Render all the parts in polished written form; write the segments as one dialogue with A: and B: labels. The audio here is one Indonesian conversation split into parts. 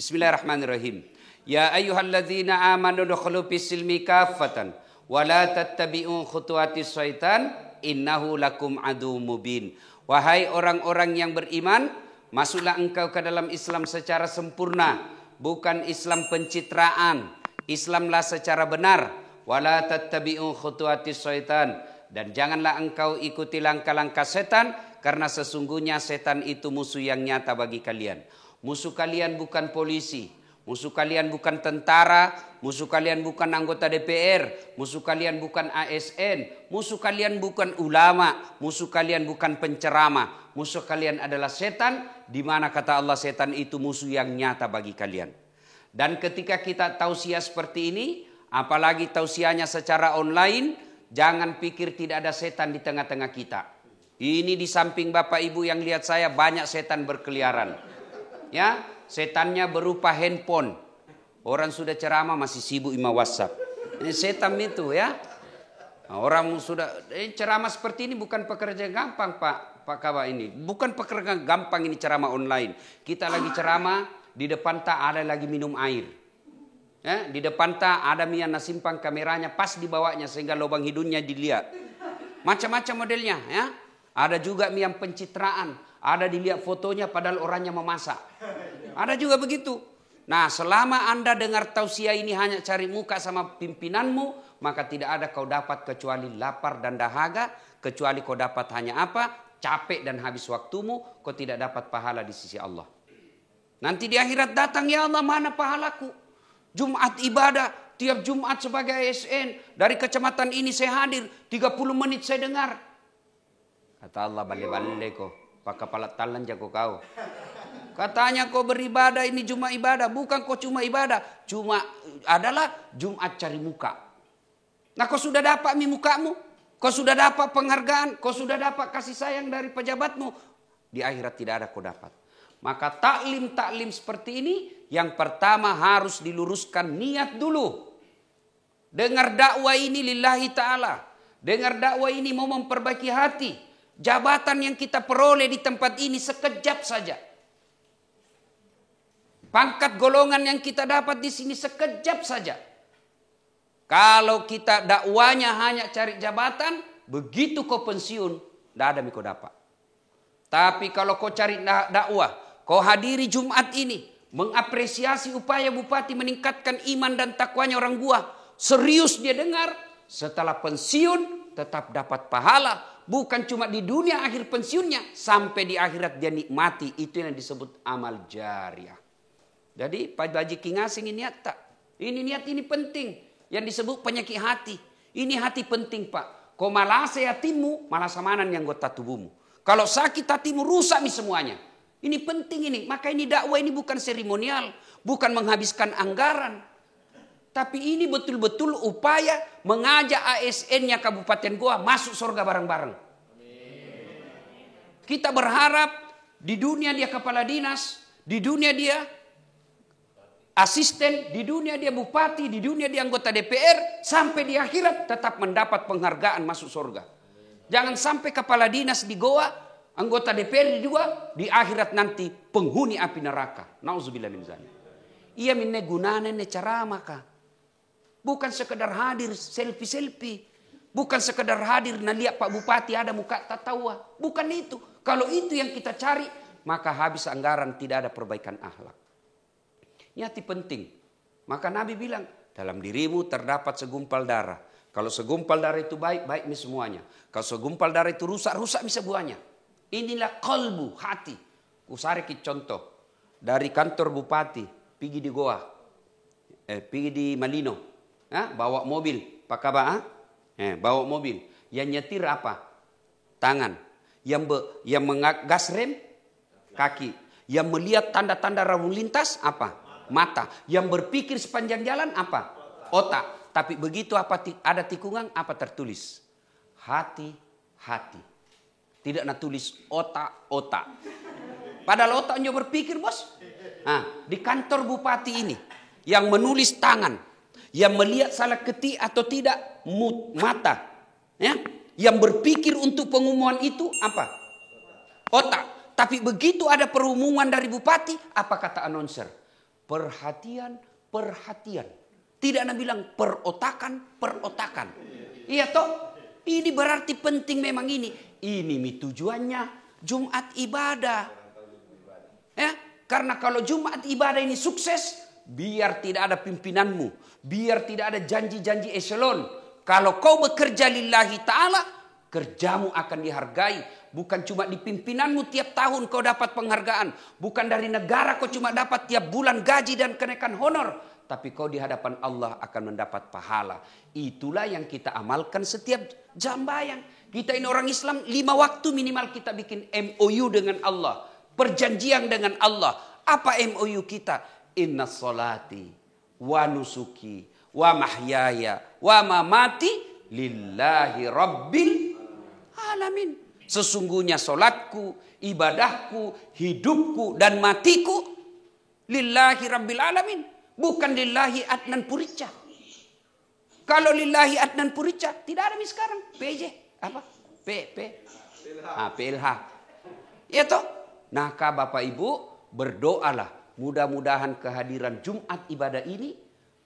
A: Bismillahirrahmanirrahim. Ya ayyuhalladzina amanu dukhulu fis-silmi kaffatan wa la tattabi'u khutuwatis syaitan innahu lakum aduwwum mubin. Wahai orang-orang yang beriman, masuklah engkau ke dalam Islam secara sempurna, bukan Islam pencitraan. Islamlah secara benar. Wala tattabi'u khutuwatis syaitan, dan janganlah engkau ikuti langkah-langkah setan, karena sesungguhnya setan itu musuh yang nyata bagi kalian. Musuh kalian bukan polisi, musuh kalian bukan tentara, musuh kalian bukan anggota DPR, musuh kalian bukan ASN, musuh kalian bukan ulama, musuh kalian bukan penceramah, musuh kalian adalah setan, di mana kata Allah setan itu musuh yang nyata bagi kalian. Dan ketika kita tausiah seperti ini, apalagi tausiahnya secara online, jangan pikir tidak ada setan di tengah-tengah kita. Ini di samping Bapak Ibu yang lihat saya, banyak setan berkeliaran. Ya, setannya berupa handphone. Orang sudah ceramah masih sibuk ima WhatsApp. Ini setan itu ya. Nah, orang sudah ceramah seperti ini bukan pekerjaan gampang Pak Kawa ini. Bukan pekerjaan gampang ini ceramah online. Kita lagi ceramah, di depan tak ada lagi minum air. Ya, di depan tak ada yang nasimpang kameranya pas di bawahnya sehingga lubang hidungnya dilihat. Macam-macam modelnya ya. Ada juga yang pencitraan. Ada dilihat fotonya padahal orangnya memasak. Ada juga begitu. Nah, selama Anda dengar tausiah ini hanya cari muka sama pimpinanmu, maka tidak ada kau dapat kecuali lapar dan dahaga. Kecuali kau dapat hanya apa? Capek dan habis waktumu. Kau tidak dapat pahala di sisi Allah. Nanti di akhirat datang, ya Allah mana pahalaku? Jumat ibadah. Tiap Jumat sebagai ASN. Dari kecamatan ini saya hadir. 30 menit saya dengar. Kata Allah, balik-balik kau. Pak kepala talan jago kau. Katanya kau beribadah ini cuma ibadah. Bukan kau cuma ibadah. Cuma adalah Jumat cari muka. Nah kau sudah dapat mukamu. Kau sudah dapat penghargaan. Kau sudah dapat kasih sayang dari pejabatmu. Di akhirat tidak ada kau dapat. Maka taklim seperti ini. Yang pertama harus diluruskan niat dulu. Dengar dakwah ini lillahi ta'ala. Dengar dakwah ini mau memperbaiki hati. Jabatan yang kita peroleh di tempat ini sekejap saja. Pangkat golongan yang kita dapat di sini sekejap saja. Kalau kita dakwanya hanya cari jabatan, begitu kau pensiun, tidak ada yang kau dapat. Tapi kalau kau cari dakwah, kau hadiri Jumat ini, mengapresiasi upaya bupati meningkatkan iman dan takwanya orang Gua, serius dia dengar, setelah pensiun tetap dapat pahala. Bukan cuma di dunia akhir pensiunnya, sampai di akhirat dia nikmati. Itu yang disebut amal jariah. Jadi Pak Baji Kingasing ini niat tak? Ini niat ini penting. Yang disebut penyakit hati. Ini hati penting Pak. Kau malas hatimu, malas samanan yang anggota tubuhmu. Kalau sakit hatimu rusak nih semuanya. Ini penting ini. Maka ini dakwah ini bukan seremonial. Bukan menghabiskan anggaran. Tapi ini betul-betul upaya mengajak ASN-nya Kabupaten Goa masuk surga bareng-bareng. Kita berharap di dunia dia kepala dinas, di dunia dia asisten, di dunia dia bupati, di dunia dia anggota DPR, sampai di akhirat tetap mendapat penghargaan masuk surga. Jangan sampai kepala dinas di Goa, anggota DPR di Goa, di akhirat nanti penghuni api neraka. Nauzubillah min dzalik. Ia minne gunane ne ceramah kah? Bukan sekedar hadir selfie-selfie. Bukan sekedar hadir nah lihat Pak Bupati ada muka tatawa. Bukan itu. Kalau itu yang kita cari, maka habis anggaran tidak ada perbaikan akhlak. Niat penting. Maka Nabi bilang, dalam dirimu terdapat segumpal darah. Kalau segumpal darah itu baik, baik nih semuanya. Kalau segumpal darah itu rusak, rusak nih semuanya. Inilah kalbu, hati. Kusariki contoh. Dari kantor Bupati, pergi di Goa. Pergi di Malino. Bawa mobil, Pak Kaba, bawa mobil. Yang nyetir apa? Tangan. Yang mengas rem, kaki. Yang melihat tanda-tanda lalu lintas, apa? Mata. Yang berpikir sepanjang jalan, apa? Otak. Tapi begitu apa ada tikungan, apa tertulis? Hati-hati. Tidak nak tulis otak-otak. Padahal otaknya berpikir bos. Di kantor Bupati ini, yang menulis tangan. Yang melihat salah ketik atau tidak mata. Ya? Yang berpikir untuk pengumuman itu apa? Otak. Tapi begitu ada pengumuman dari bupati, apa kata announcer? perhatian, perhatian. Tidak Anda bilang perotakan, perotakan. Iya toh? Ini berarti penting memang ini. Ini tujuannya Jumat ibadah. Ya, karena kalau Jumat ibadah ini sukses, biar tidak ada pimpinanmu, biar tidak ada janji-janji eselon. Kalau kau bekerja lillahi ta'ala, kerjamu akan dihargai. Bukan cuma di pimpinanmu tiap tahun kau dapat penghargaan. Bukan dari negara kau cuma dapat tiap bulan gaji dan kenaikan honor. Tapi kau di hadapan Allah akan mendapat pahala. Itulah yang kita amalkan setiap jam bayang. Kita ini orang Islam 5 waktu minimal kita bikin MOU dengan Allah. Perjanjian dengan Allah. Apa MOU kita? Inna salati wa nusuki wa mahyaya wa mamati lillahi rabbil alamin. Sesungguhnya solatku, ibadahku, hidupku dan matiku lillahi rabbil alamin. Bukan lillahi Adnan Purica. Kalau lillahi Adnan Purica tidak ada sekarang. PJ apa? PLH. Ya toh? Nah, Bapak Ibu berdoalah. Mudah-mudahan kehadiran Jumat ibadah ini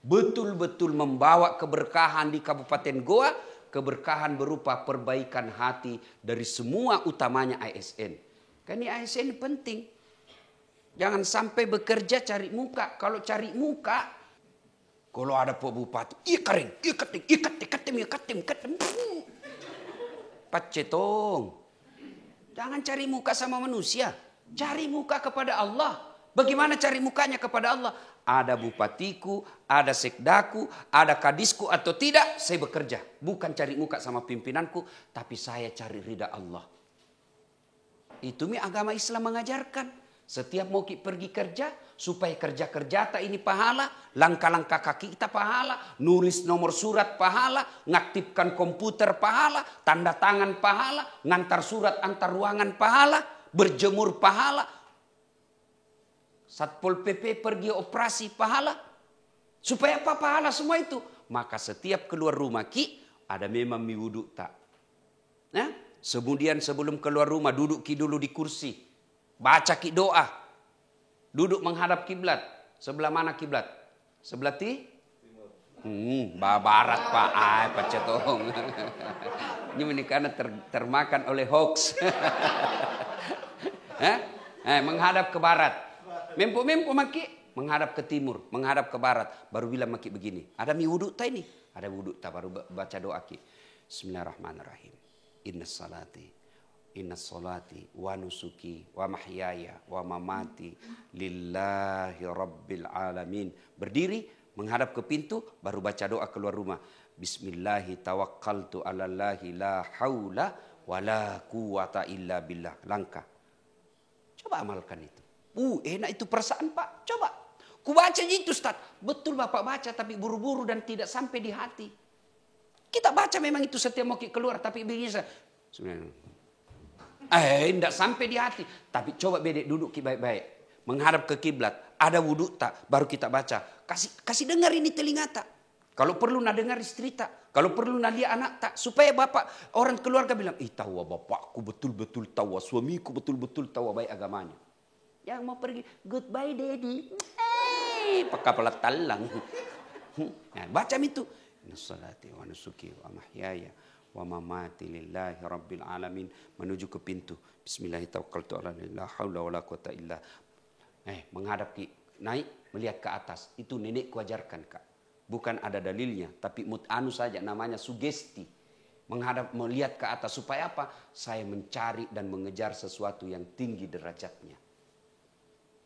A: betul-betul membawa keberkahan di Kabupaten Goa. Keberkahan berupa perbaikan hati dari semua utamanya ASN. Kan ini ASN penting. Jangan sampai bekerja cari muka. Kalau cari muka, kalau ada Pak Bupati, ikatim. Pacetong. Jangan cari muka sama manusia. Cari muka kepada Allah. Bagaimana cari mukanya kepada Allah? Ada bupatiku, ada sekdaku, ada kadisku atau tidak, saya bekerja. Bukan cari muka sama pimpinanku, tapi saya cari ridha Allah. Itu agama Islam mengajarkan. Setiap mau pergi kerja, supaya kerja-kerja tak ini pahala, langkah-langkah kaki kita pahala, nulis nomor surat pahala, ngaktifkan komputer pahala, tanda tangan pahala, ngantar surat antar ruangan pahala, berjemur pahala, Satpol PP pergi operasi pahala. Supaya apa pahala semua itu? Maka setiap keluar rumah ada memang wudhu tak. Nah, kemudian sebelum keluar rumah duduk dulu di kursi. Baca doa. Duduk menghadap kiblat. Sebelah mana kiblat? Sebelah barat Pak. Pak Cetong. Ini karena termakan oleh hoax. Menghadap ke barat. Mempu maki menghadap ke timur, menghadap ke barat. Baru bilang maki begini. Ada wudhu tak ini? Ada wudhu tak baru baca doa ki. Bismillahirrahmanirrahim. Inna salati wa nusuki wa mahyaya wa mamati lillahi rabbil alamin. Berdiri menghadap ke pintu baru baca doa keluar rumah. Bismillahi tawakkaltu 'alallahi la haula wala quwata illa billah. Langkah. Coba amalkan itu. Enak itu perasaan Pak. Coba. Ku baca itu Ustaz. Betul Bapak baca tapi buru-buru dan tidak sampai di hati. Kita baca memang itu setiap mau keluar tapi begini. Tidak sampai di hati. Tapi coba bedek duduk baik-baik. Menghadap ke kiblat. Ada wudhu tak? Baru kita baca. Kasih dengar ini telinga tak? Kalau perlu nak dengar istri tak? Kalau perlu nak lihat anak tak? Supaya bapak, orang keluarga bilang, tahu bapakku betul-betul tahu. Suamiku betul-betul tahu baik agamanya. Yang mau pergi, goodbye daddy. Pakai pelat talang. Nah, baca itu. Nassalati wa nusuki wa mahyaya wa mamati lillahi rabbil alamin. Menuju ke pintu. Bismillahirrahmanirrahim. La haula wala quwata illa. Menghadap naik, melihat ke atas. Itu nenekku ajarkan Kak. Bukan ada dalilnya. Tapi mut'anu saja namanya sugesti. Melihat ke atas. Supaya apa? Saya mencari dan mengejar sesuatu yang tinggi derajatnya.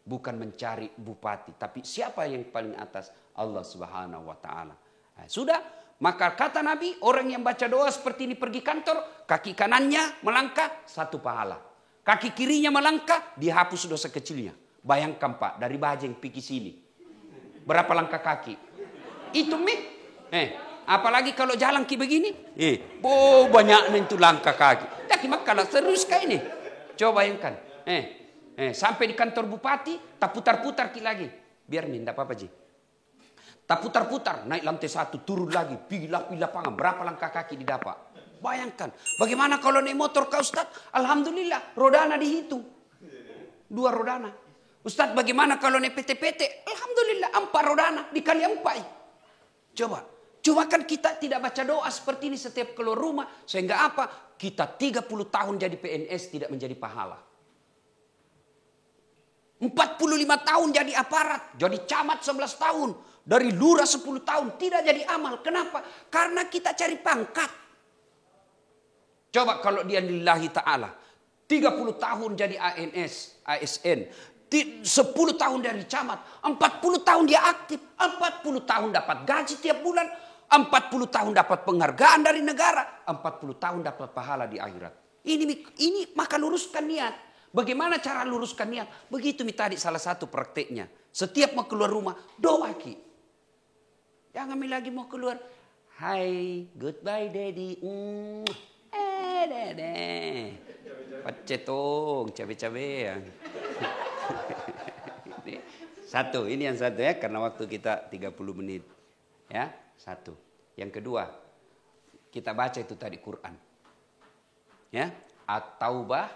A: Bukan mencari bupati. Tapi siapa yang paling atas? Allah subhanahu wa ta'ala. Sudah. Maka kata Nabi, orang yang baca doa seperti ini pergi kantor, kaki kanannya melangkah, 1 pahala. Kaki kirinya melangkah, dihapus dosa kecilnya. Bayangkan Pak, dari Bajeng pergi sini. Berapa langkah kaki? Itu apalagi kalau jalan begini. Banyaknya itu langkah kaki. Tapi makalah terus kayak ini. Coba bayangkan. Sampai di kantor bupati, tak putar-putar lagi. Biar nih, tidak apa-apa Ji. Tak putar-putar, naik lantai 1, turun lagi. Pilih lapangan, berapa langkah kaki didapat. Bayangkan, bagaimana kalau naik motor kau Ustaz? Alhamdulillah, rodana dihitung. 2 rodana. Ustadz bagaimana kalau naik PT-PT? Alhamdulillah 4 rodana dikali 4. Coba kan kita tidak baca doa seperti ini setiap keluar rumah. Sehingga apa? Kita 30 tahun jadi PNS tidak menjadi pahala. 45 tahun jadi aparat. Jadi camat 11 tahun. Dari lurah 10 tahun. Tidak jadi amal. Kenapa? Karena kita cari pangkat. Coba kalau dia lillahi ta'ala. 30 tahun jadi ANS, ASN. 10 tahun dari camat. 40 tahun dia aktif. 40 tahun dapat gaji tiap bulan. 40 tahun dapat penghargaan dari negara. 40 tahun dapat pahala di akhirat. Ini maka luruskan niat. Bagaimana cara luruskan niat? Begitu tadi salah satu prakteknya. Setiap mau keluar rumah, doa Ki. Jangan lagi mau keluar. Hai, goodbye daddy. Dede. Pacetong, cabe-cabe. Ini yang satu ya, karena waktu kita 30 menit. Ya, satu. Yang kedua, kita baca itu tadi Quran. Ya, At-Taubah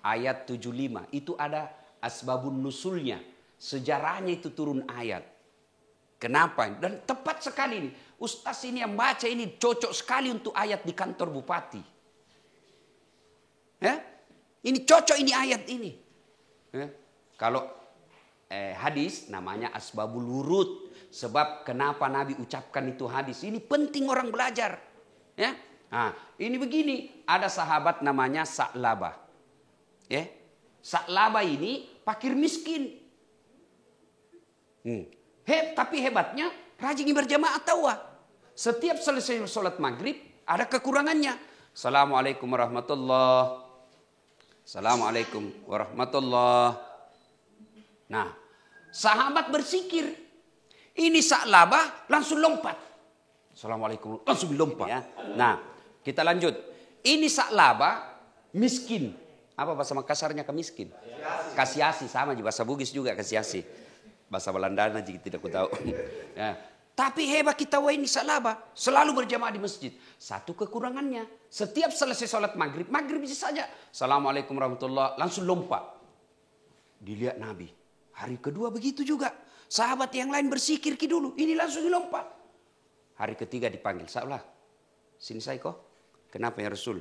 A: ayat 75. Itu ada asbabun nusulnya. Sejarahnya itu turun ayat. Kenapa? Dan tepat sekali ini. Ustaz ini yang baca ini cocok sekali untuk ayat di kantor bupati. Ya? Ini cocok ini ayat ini. Ya? Kalau hadis namanya asbabul wurud. Sebab kenapa Nabi ucapkan itu hadis. Ini penting orang belajar. Ya? Nah, ini begini. Ada sahabat namanya Sa'labah. Ya? Sa'labah ini fakir miskin. Tapi hebatnya rajin berjamaah tawah. Setiap selesai sholat maghrib ada kekurangannya. Assalamualaikum warahmatullahi. Assalamualaikum warahmatullahi. Nah, sahabat bersikir. Ini Sa'labah langsung lompat. Assalamualaikum langsung lompat. Ya. Nah, kita lanjut. Ini Sa'labah miskin. Apa bahasa Makassarnya ke miskin? Kasiasi sama juga bahasa Bugis juga kasiasi. Bahasa Belanda aja tidak tahu. Ya. Tapi hebat kita ini Sa'labah selalu berjamaah di masjid. Satu kekurangannya, setiap selesai sholat maghrib bisa saja. Assalamualaikum warahmatullahi, langsung lompat. Dilihat Nabi. Hari kedua begitu juga. Sahabat yang lain bersikir dulu, ini langsung lompat. Hari ketiga dipanggil, Sa'lah, sini saya kok. Kenapa ya Rasul?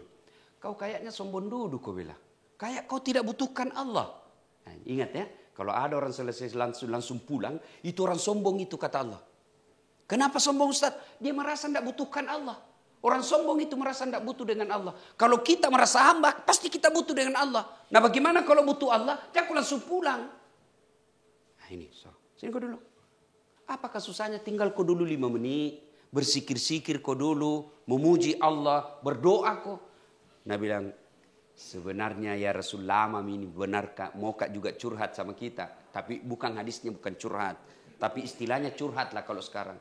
A: Kau kayaknya sombong dulu kau bilang. Kayak kau tidak butuhkan Allah. Nah, ingat ya, kalau ada orang selesai langsung pulang, itu orang sombong itu kata Allah. Kenapa sombong Ustaz? Dia merasa tidak butuhkan Allah. Orang sombong itu merasa tidak butuh dengan Allah. Kalau kita merasa hamba, pasti kita butuh dengan Allah. Nah bagaimana kalau butuh Allah? Jangan langsung pulang. Nah ini, sini kau dulu. Apakah susahnya tinggal kau dulu 5 menit. Bersikir-sikir kau dulu. Memuji Allah. Berdoa kau. Nah bilang, sebenarnya ya Rasul lama ini benar kak. Mau kak juga curhat sama kita. Tapi bukan hadisnya bukan curhat. Tapi istilahnya curhat lah kalau sekarang.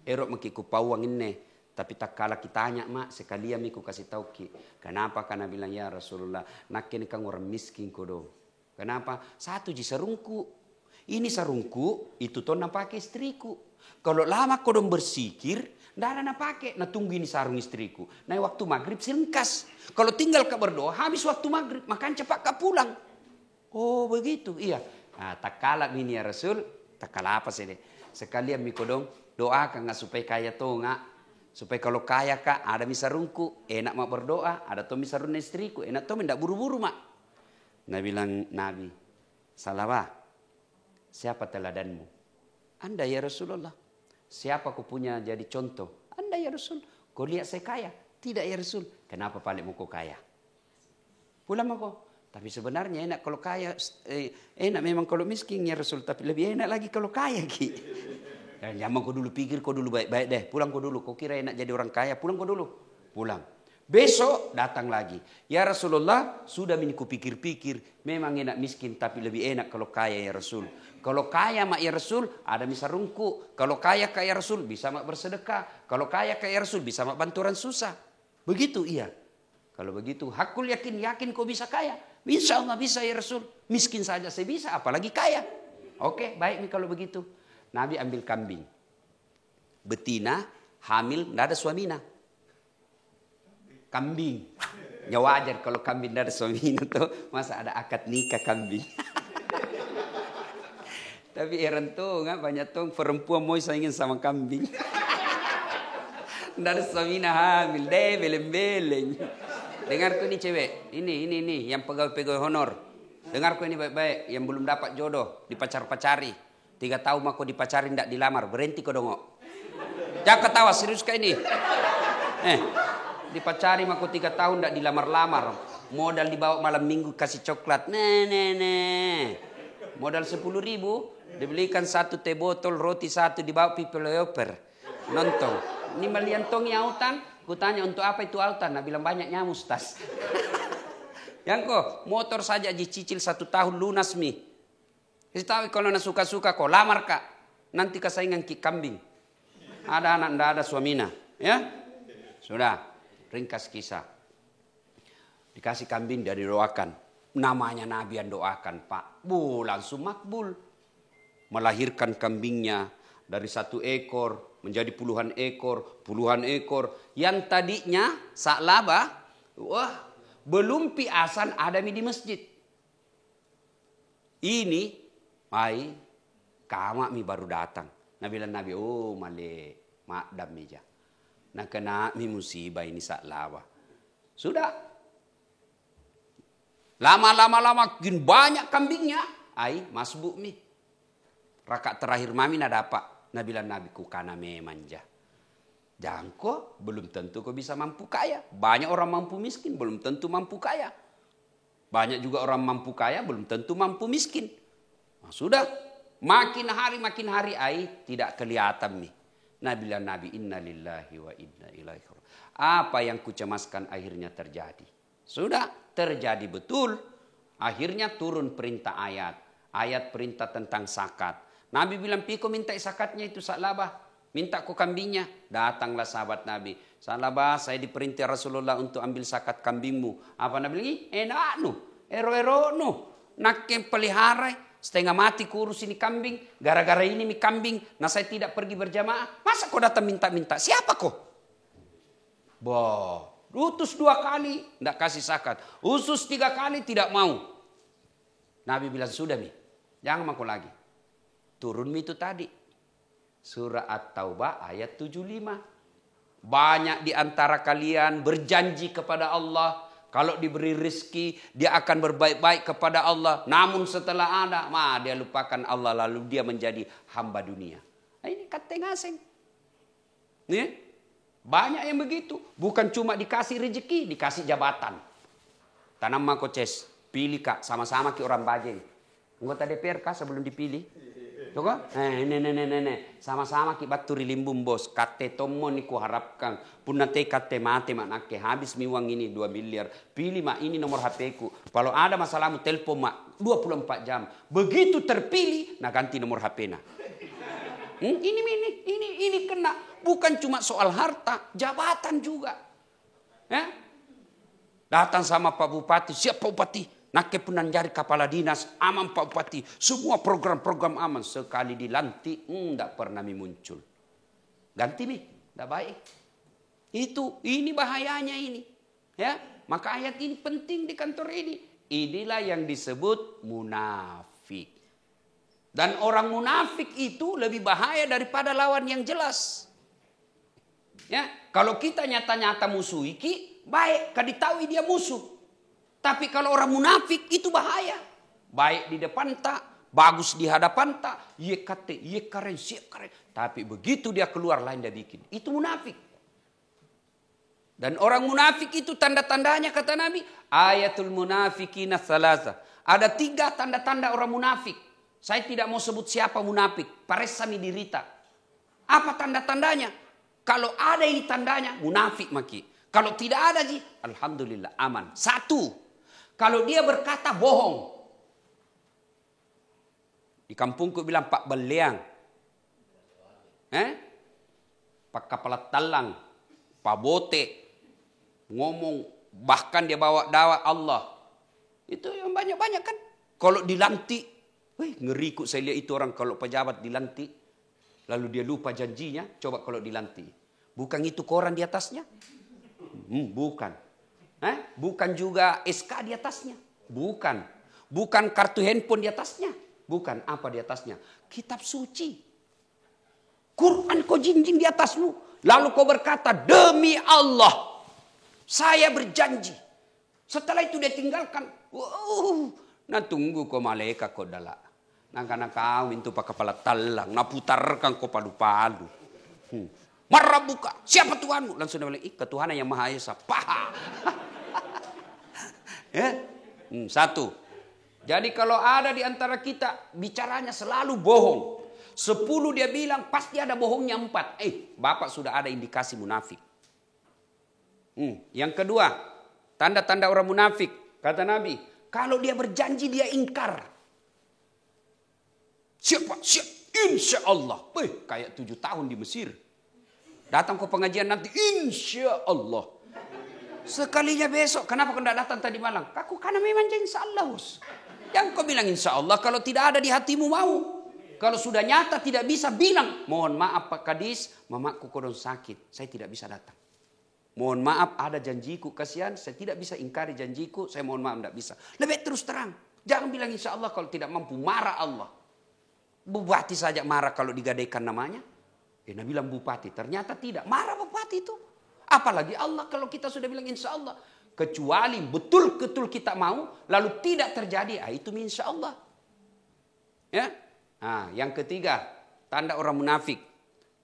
A: Erok mekiku pawang ini. Tapi tak kalah kita tanya mak. Sekalian miku kasih tahu ki. Kenapa? Karena bilang ya Rasulullah. Nak ini kan orang miskin kodo. Kenapa? Satu ji sarungku. Ini sarungku. Itu tuh nak pakai istriku. Kalau lama kodo bersikir. Nggak ada nak pakai. Nah tunggu ini sarung istriku. Nah waktu maghrib silengkas. Kalau tinggal ke berdoa. Habis waktu maghrib. Makan cepat ke pulang. Oh begitu. Iya. Nah tak kalah ini ya Rasul. Tak kalah apa sih. Sekalian miku dong. Doakan nggak supaya kaya tuh nggak. Supaya kalau kaya kak ada misarungku. Enak mak berdoa. Ada tuh misarun istriku. Enak tuh tidak buru-buru mak. Nah bilang Nabi. Salawah. Siapa teladanmu? Anda ya Rasulullah. Siapa kau punya jadi contoh? Anda ya Rasul. Kau lihat saya kaya? Tidak ya Rasul. Kenapa paling mau kau kaya? Pulang mau kau. Tapi sebenarnya enak kalau kaya. Enak memang kalau miskin ya Rasul. Tapi lebih enak lagi kalau kaya ki. Jangan kau dulu pikir kau dulu baik-baik deh. Pulang kau dulu. Kau kira enak jadi orang kaya. Pulang kau dulu. Pulang. Besok datang lagi. Ya Rasulullah sudah ku pikir-pikir. Memang enak miskin tapi lebih enak kalau kaya ya Rasul. Kalau kaya mak ya Rasul ada misarungku. Kalau kaya Rasul bisa mak bersedekah. Kalau kaya Rasul bisa mak bantu orang susah. Begitu iya. Kalau begitu hakul yakin kau bisa kaya. Insya Allah bisa ya Rasul. Miskin saja saya bisa apalagi kaya. Oke baik nih kalau begitu. Nabi ambil kambing. Betina, hamil, tidak ada suamina. Kambing. Ya wajar kalau kambing tidak ada suamina tuh. Masa ada akad nikah kambing. Tapi heran tuh, banyak tuh perempuan mau saingin sama kambing. Dari Samina hamil, deh beleng-beleng. Dengarku nih cewek, ini yang pegawai-pegawai honor. Dengarku ini baik-baik, yang belum dapat jodoh, dipacar-pacari. 3 tahun aku dipacari, tidak dilamar, berhenti kau dongok. Jangan ketawa, serius kayak ini. Dipacari aku 3 tahun, tidak dilamar-lamar. Modal dibawa malam minggu kasih coklat. Nah. Modal 10.000, dibelikan 1 teh botol, roti 1, dibawa people over. Nonton. Ini meliantong autan, ku tanya untuk apa itu autan? Nah bilang banyak nyamus tas. Yang kok motor saja dicicil 1 tahun lunas mi. Kasih tahu kalau nak suka-suka kok lamar kak. Nanti kesaingan ki kambing. Ada anak ndak ada suamina, ya? Sudah, ringkas kisah. Dikasih kambing dari doakan. Namanya Nabi yang doakan, Pak. Langsung makbul. Melahirkan kambingnya dari 1 ekor menjadi puluhan ekor. Yang tadinya saklaba, belum piasan ada di masjid. Ini, kamak mi baru datang. Nabi male, makdam meja. Nah kena mi musibah ini saklaba. Sudah. Lama-lama banyak kambingnya. Masbuk mi. Rakaat terakhir mami nak dapat. Nabi ku kana memanja. Jangan kok, belum tentu kau bisa mampu kaya. Banyak orang mampu miskin, belum tentu mampu kaya. Banyak juga orang mampu kaya, belum tentu mampu miskin. Nah, sudah, makin hari tidak kelihatan nih. Nabi inna lillahi wa inna ilaihi raji'un. Apa yang kucemaskan akhirnya terjadi. Sudah terjadi betul. Akhirnya turun perintah ayat. Ayat perintah tentang zakat. Nabi bilang, piko minta zakatnya itu saklabah. Minta ku kambingnya. Datanglah sahabat Nabi. Saklabah, saya diperintah Rasulullah untuk ambil zakat kambingmu. Apa Nabi bilang? Enak nu. Ero nu. Nak yang pelihara. Setengah mati kurus ini kambing. Gara-gara ini mi kambing. Nah saya tidak pergi berjamaah. Masa kau datang minta-minta? Siapa kau? Utus 2 kali. Tidak kasih zakat. Usus 3 kali tidak mau. Nabi bilang, sudah mi. Jangan maku lagi. Turun itu tadi. Surah At-Taubah ayat 75. Banyak di antara kalian berjanji kepada Allah. Kalau diberi rezeki, dia akan berbaik-baik kepada Allah. Namun setelah ada, dia lupakan Allah. Lalu dia menjadi hamba dunia. Nah, ini kata ngaseng. Ya? Banyak yang begitu. Bukan cuma dikasih rezeki, dikasih jabatan. Tanam makoces. Pilih kak, sama-sama ki orang Bajeng. Anggota DPR kak sebelum dipilih. Coba, sama-sama ki baturi limbung bos. Kate tomo ni ku harapkan. Punate kate mate manake habis miwang ini 2 miliar. Pilih ini nomor HP ku. Kalau ada masalahmu telepon 24 jam. Begitu terpilih, ganti nomor HP na. Ini kena. Bukan cuma soal harta, jabatan juga. Ya? Datang sama Pak Bupati, siap Pak Bupati. Nake penanjari kepala dinas, aman Pak Bupati. Semua program-program aman. Sekali dilantik, tidak pernah muncul. Ganti mi, tidak baik. Ini bahayanya ini. Ya, maka ayat ini penting di kantor ini. Inilah yang disebut munafik. Dan orang munafik itu lebih bahaya daripada lawan yang jelas. Ya, kalau kita nyata-nyata musuhi, baik, kaditahui dia musuh. Tapi kalau orang munafik itu bahaya. Baik di depan tak, bagus di hadapan tak, ye keren, siap keren. Tapi begitu dia keluar lain dia bikin. Itu munafik. Dan orang munafik itu tanda-tandanya kata Nabi, ayatul munafikina salasa. Ada 3 tanda-tanda orang munafik. Saya tidak mau sebut siapa munafik, paresami dirita. Apa tanda-tandanya? Kalau ada ini tandanya, munafik maki. Kalau tidak ada alhamdulillah aman. 1. Kalau dia berkata bohong. Di kampungku bilang Pak Beliang. Pak Kepala Talang. Pak Bote. Ngomong. Bahkan dia bawa dakwah Allah. Itu yang banyak-banyak kan. Kalau dilantik. Ngeri kok saya lihat itu orang kalau pejabat dilantik. Lalu dia lupa janjinya. Coba kalau dilantik. Bukan itu koran di atasnya? Bukan. Bukan juga SK di atasnya. Bukan kartu handphone di atasnya. Bukan, apa di atasnya? Kitab suci. Quran kau jinjing di atasmu. Lalu kau berkata, demi Allah, saya berjanji. Setelah itu dia tinggalkan. Nah tunggu kau malaikat kau dalak. Nah kau itu pakai kepala talang. Nah putarkan kau palu-palu. Marah buka. Siapa Tuhanmu? Langsung dia bilang, ketuhanan yang Maha Esa. Paha. Satu. Jadi kalau ada di antara kita bicaranya selalu bohong. 10 dia bilang pasti ada bohongnya 4. Bapak sudah ada indikasi munafik. Yang kedua, tanda-tanda orang munafik. Kata Nabi, kalau dia berjanji dia ingkar. Siap, insya Allah. Kayak 7 tahun di Mesir. Datang ke pengajian nanti, insya Allah. Sekalinya besok, kenapa kau tidak datang tadi malam? Aku karena memang insya Allah. Yang kau bilang insya Allah, kalau tidak ada di hatimu mau. Kalau sudah nyata tidak bisa, bilang. Mohon maaf Pak Kadis, mamaku kodong sakit. Saya tidak bisa datang. Mohon maaf ada janjiku, kasihan. Saya tidak bisa ingkari janjiku, saya mohon maaf tidak bisa. Lebih terus terang. Jangan bilang insya Allah kalau tidak mampu, marah Allah. Bupati saja marah kalau digadaikan namanya. Dia bilang bupati, ternyata tidak. Marah bupati itu. Apalagi Allah kalau kita sudah bilang insya Allah. Kecuali betul-betul kita mau, lalu tidak terjadi. Itu insya Allah. Ya. Yang ketiga, tanda orang munafik.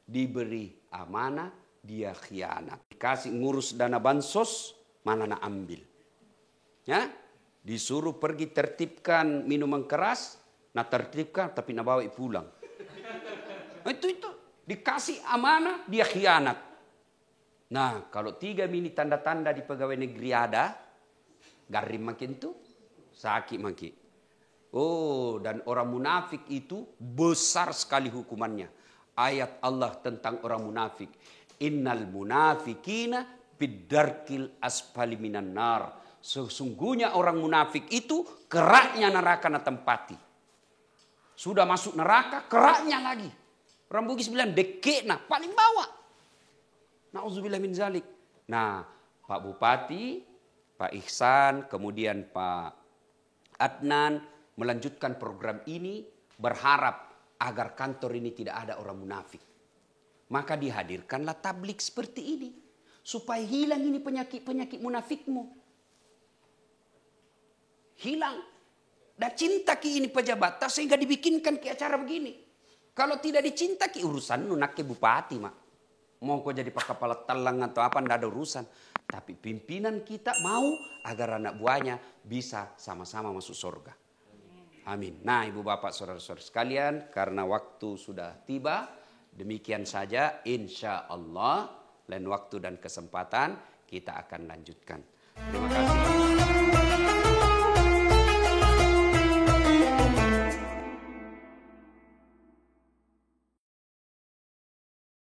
A: Diberi amanah, dia khianat. Dikasih ngurus dana bansos, malah nak ambil. Ya. Disuruh pergi tertibkan minuman keras, nak tertibkan tapi nak bawa pulang. Itu. Dikasih amanah, dia khianat. Nah, kalau 3 ini tanda-tanda di pegawai negeri ada, garim makin tuh, sakit makin. Dan orang munafik itu besar sekali hukumannya. Ayat Allah tentang orang munafik. Innal munafikina biddarkil asfali minan nar. Sesungguhnya orang munafik itu keraknya neraka na tempati. Sudah masuk neraka, keraknya lagi. Orang Bugis bilang dekekna, paling bawah. Na'udzubillah min zalik. Nah, Pak Bupati, Pak Ihsan, kemudian Pak Adnan melanjutkan program ini berharap agar kantor ini tidak ada orang munafik. Maka dihadirkanlah tablik seperti ini. Supaya hilang ini penyakit-penyakit munafikmu. Hilang. Dan cinta ki ini pejabat sehingga dibikinkan ke acara begini. Kalau tidak dicinta ki urusan nunak ke bupati mak. Mau kau jadi pak kepala talang atau apa, tidak ada urusan. Tapi pimpinan kita mau agar anak buahnya bisa sama-sama masuk surga. Amin. Nah ibu bapak saudara-saudara sekalian, karena waktu sudah tiba, demikian saja insya Allah. Lain waktu dan kesempatan kita akan lanjutkan. Terima kasih.